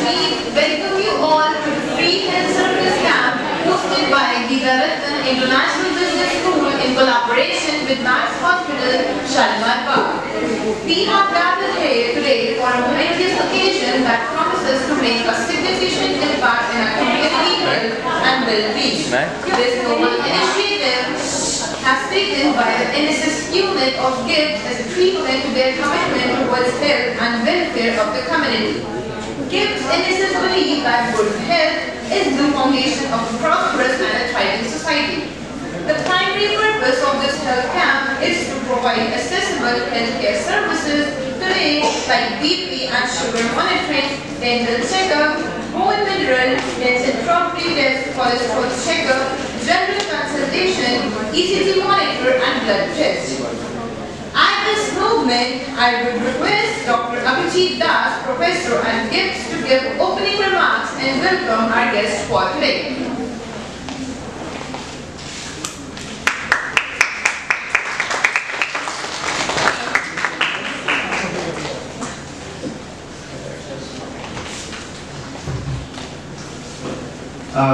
We welcome you all to the free health service camp hosted by Gigarattan International Business School in collaboration with Max Hospital, Shalimar Bagh. We have gathered here today for a momentous occasion that promises to make a significant impact in our community health and well-being. This noble initiative has taken by the NSS unit of GIFT as a treatment to their commitment towards health and welfare of the community. GIFT NSS believe that good health is the foundation of a prosperous and a thriving society. The primary purpose of this health camp is to provide accessible healthcare services today like BP and sugar monitoring, dental checkup, bone mineral, dental property test, cholesterol checkup, general consultation, ECG monitor and blood test. At this movement, I would request Dr. Abhijit Das, Professor and GIFT to give opening remarks and welcome our guest for today.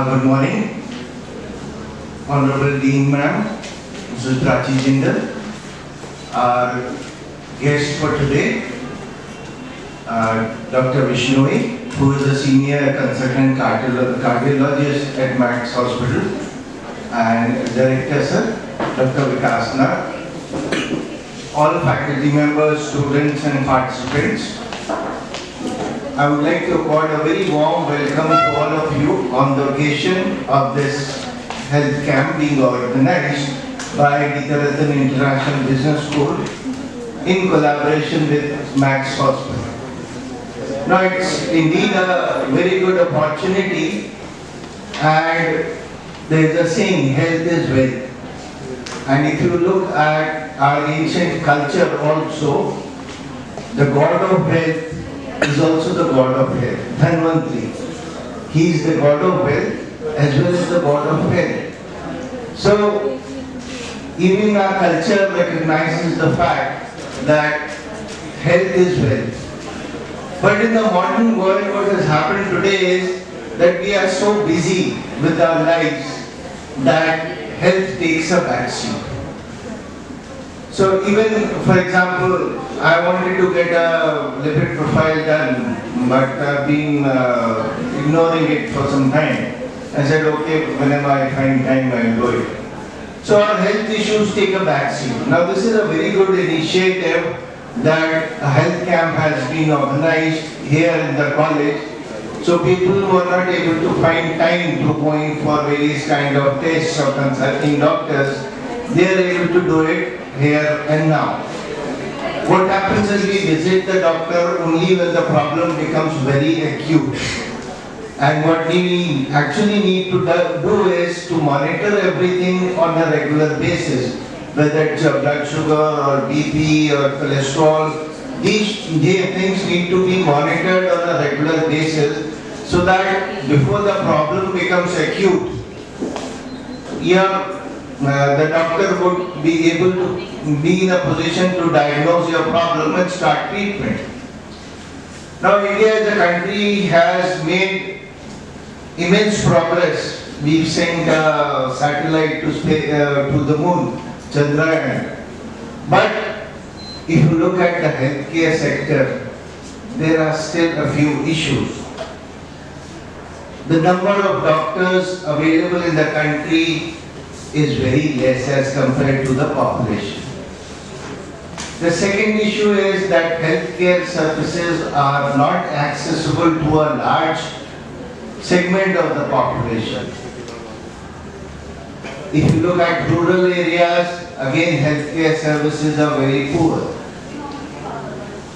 Good morning, Honorable Dean Ma'am, Mrs. Prachi Jindal, our guest for today, Dr. Vishnoi, who is a senior consultant cardiologist at Max Hospital, and Director Sir, Dr. Vikas Nath, all faculty members, students and participants. I would like to accord a very warm welcome to all of you on the occasion of this health camp being organized by Gigarattan International Business School in collaboration with Max Hospital. Now it's indeed a very good opportunity, and there is a saying, health is wealth. And if you look at our ancient culture also, the god of health is also the god of health, Dhanvantri. He is the god of wealth as well as the god of health. So, even our culture recognizes the fact that health is wealth. But in the modern world, what has happened today is that we are so busy with our lives that health takes a backseat. So even, for example, I wanted to get a lipid profile done, but I've been ignoring it for some time. I said, okay, whenever I find time, I'll do it. So our health issues take a backseat. Now this is a very good initiative that a health camp has been organized here in the college. So people who are not able to find time to going for various kind of tests or consulting doctors, they are able to do it here and now. What happens is we visit the doctor only when the problem becomes very acute. And what we actually need to do is to monitor everything on a regular basis, whether it's your blood sugar or BP or cholesterol. These things need to be monitored on a regular basis so that before the problem becomes acute, the doctor would be able to be in a position to diagnose your problem and start treatment. Now India as a country has made immense progress. We've sent a satellite to the moon, Chandrayaan. But if you look at the healthcare sector, there are still a few issues. The number of doctors available in the country is very less as compared to the population. The second issue is that healthcare services are not accessible to a large segment of the population. If you look at rural areas, again healthcare services are very poor.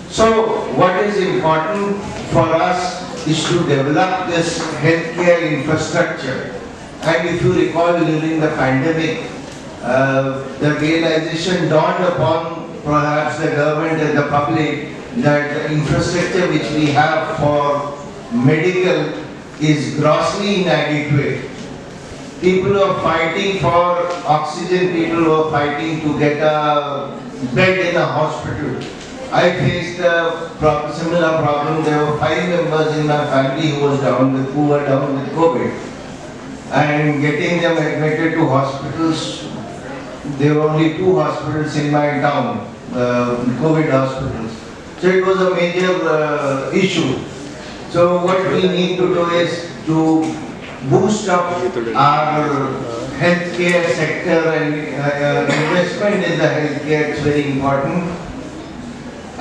So what is important for us is to develop this healthcare infrastructure. And if you recall, during the pandemic, the realization dawned upon perhaps the government and the public that the infrastructure which we have for medical is grossly inadequate. People who are fighting for oxygen, people who are fighting to get a bed in a hospital, I faced a similar problem. There were 5 members in my family who were down with COVID, and getting them admitted to hospitals. There were only 2 hospitals in my town, COVID hospitals. So it was a major issue. So what we need to do is to boost up our healthcare sector, and investment in the healthcare is very important.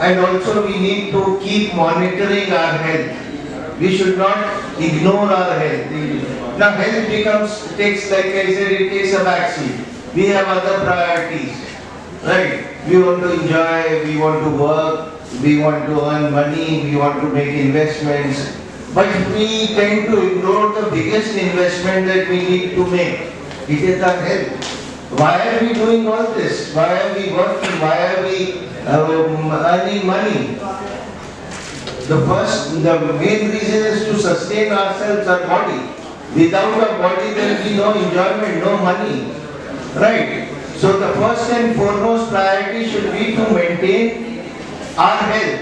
And also we need to keep monitoring our health. We should not ignore our health. Now health takes, like I said, it takes a backseat. We have other priorities, right? We want to enjoy, we want to work, we want to earn money, we want to make investments. But we tend to ignore the biggest investment that we need to make. It is our health. Why are we doing all this? Why are we working? Why are we earning money? The main reason is to sustain ourselves, our body. Without our body there will be no enjoyment, no money. Right? So the first and foremost priority should be to maintain our health.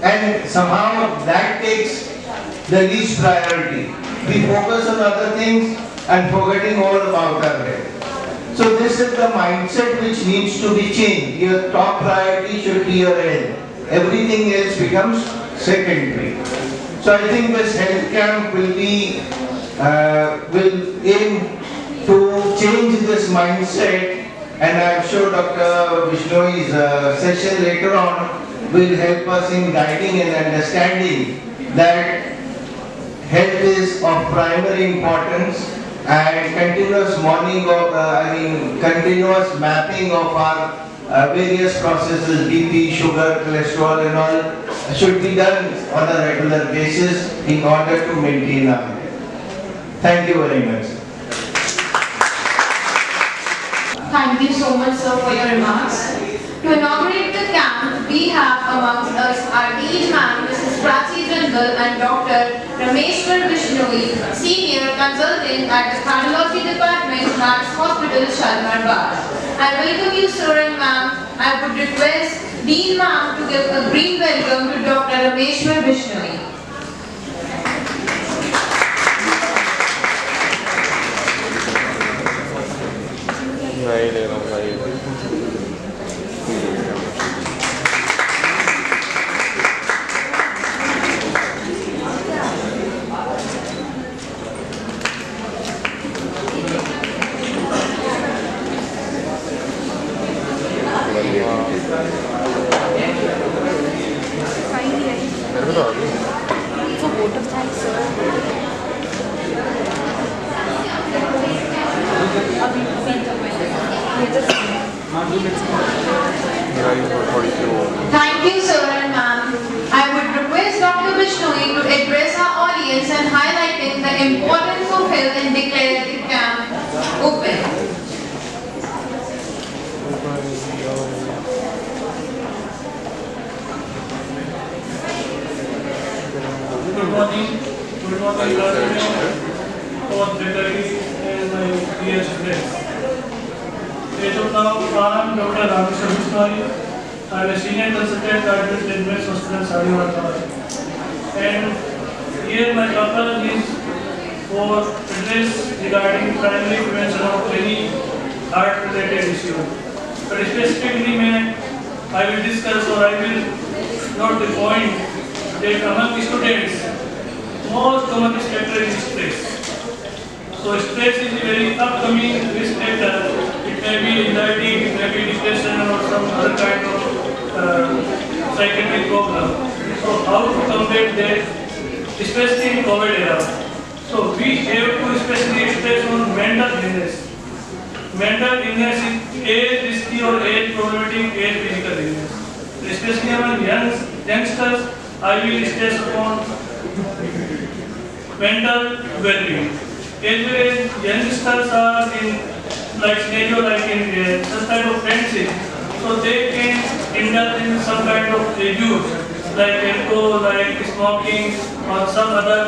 And somehow that takes the least priority. We focus on other things and forgetting all about our health. So this is the mindset which needs to be changed. Your top priority should be your health. Everything else becomes secondary. So I think this health camp will aim to change this mindset, and I'm sure Dr. Vishnoi's session later on will help us in guiding and understanding that health is of primary importance, and continuous continuous mapping of our various processes, BP, sugar, cholesterol and all should be done on a regular basis in order to maintain our health. Thank you very much. Thank you so much, sir, for your remarks. To inaugurate the camp, we have amongst us our Dean Ma'am, Mrs. Prachi Jindal, and Dr. Rameshwar Bishnoi, Senior Consultant at the Cardiology Department, Max Hospital, Shalimar Bagh. I welcome you, sir and ma'am. I would request Dean Ma'am to give a brief welcome to Dr. Rameshwar Bishnoi. Thank you, sir and ma'am. I would request Dr. Bishnoi to address our audience and highlighting the importance of health and declare the camp open. Good morning, both veterans and my dear students. As of now, I am Dr. Rameshwar Bishnoi. I am a senior consultant at NSS Hospital, Shalimar Bagh. And here my purpose is for address regarding primary prevention of any heart-related issue. But specifically, I will discuss, or I will note the point that among students, most common factor is stress. So stress is a very upcoming risk factor. It may be anxiety, it may be depression, or some other kind of psychiatric problem. So how to combat that, especially in COVID era? So we have to especially stress on mental illness. Mental illness is as risky or as problematic as physical illness. Especially among youngsters, I will stress upon mental well-being. As well as youngsters are in scenario like in such type of friendship, so they can indulge in some kind of abuse, like alcohol, like smoking, or some other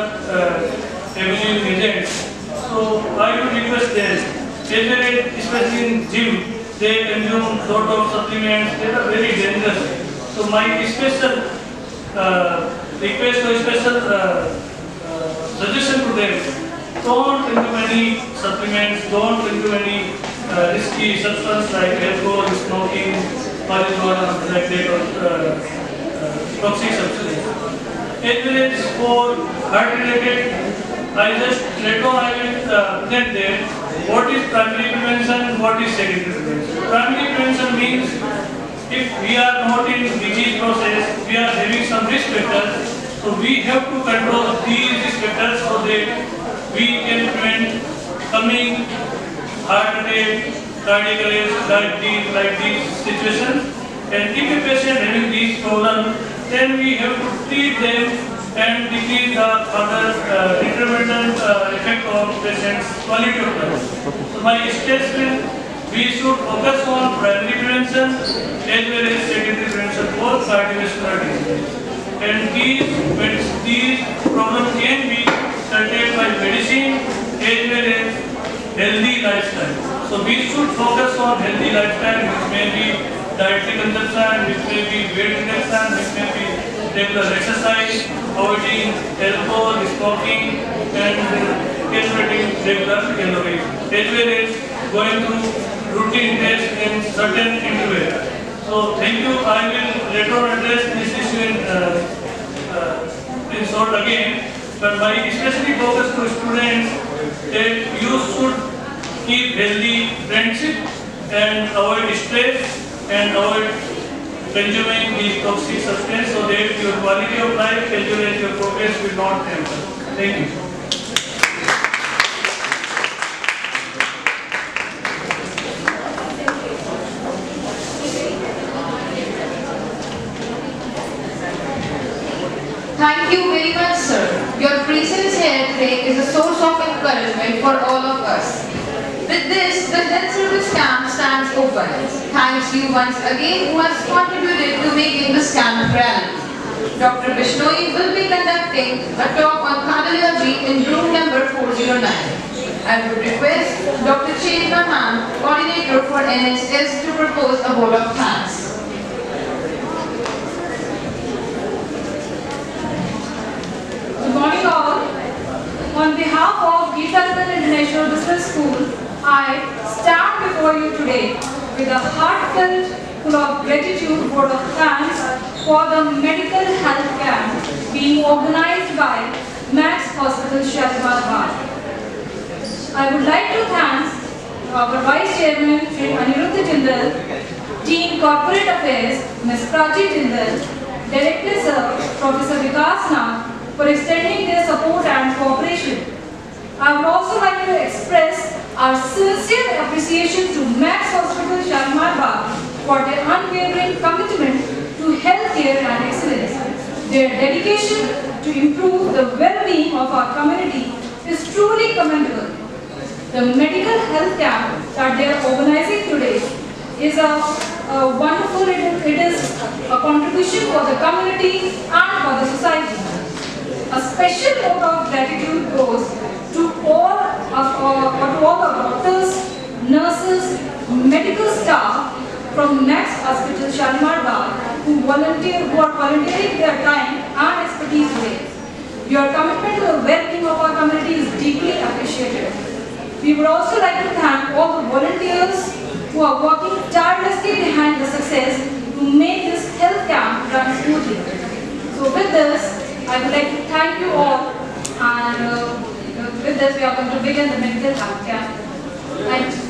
abusive agents. So I would request that, as well as especially in gym, they consume lot of supplements that are very dangerous. So my special request or special suggestion to them: don't into any supplements, don't into any risky substance like alcohol, smoking, marijuana, like that, or toxic substance. As well as for heart-related, I just later on I will present there what is primary prevention and what is secondary prevention. Primary prevention means if we are not in disease process, we are having some risk factors, so we have to control these risk factors so that we can prevent coming heart attack, cardiac arrest, like these situations. And if a patient having these problems, then we have to treat them and decrease the further detrimental effect of patient's quality of life. So my statement: we should focus on primary prevention as well as secondary prevention for cardiovascular disease. And these problems can be treated by medicine as well as healthy lifestyle. So we should focus on healthy lifestyle, which may be dietary consumption, which may be weight reduction, which may be regular exercise, avoiding alcohol, smoking, and calculating regular calories, as well as going through routine tests in certain intervals. So thank you. I will later on address this issue in short again, but my especially focus to students that you should keep healthy friendship and avoid stress and avoid consuming these toxic substances so that your quality of life as well as your progress will not hamper. Thank you. Thank you very much, sir. Your presence here today is a source of encouragement for all of us. With this, the health service camp stands open. Thanks you once again who has contributed to making this camp reality. Dr. Bishnoi will be conducting a talk on cardiology in room number 409. I would request Dr. Chetna Ma'am, coordinator for NSS, to propose a vote of thanks. Good morning all. On behalf of Geeta International Business School, I stand before you today with a heartfelt full of gratitude vote of thanks for the medical health camp being organized by Max Hospital, Shalimar Bagh. I would like to thank our Vice Chairman, Shri Aniruddha Jindal, Dean Corporate Affairs, Ms. Prachi Jindal, Director Sir, Professor Vikas Nath, for extending their support and cooperation. I would also like to express our sincere appreciation to Max Hospital, Shalimar Bagh for their unwavering commitment to healthcare and excellence. Their dedication to improve the well-being of our community is truly commendable. The medical health camp that they are organizing today is a wonderful, it is a contribution for the community and for the society. A special note of gratitude goes to all the doctors, nurses, medical staff from Max Hospital, Shalimar Bagh who are volunteering their time and expertise today. Your commitment to the well-being of our community is deeply appreciated. We would also like to thank all the volunteers who are working tirelessly behind the success to make this health camp run smoothly. So with this, I would like to thank you all, and with this we are going to begin the medical health camp. Thank you.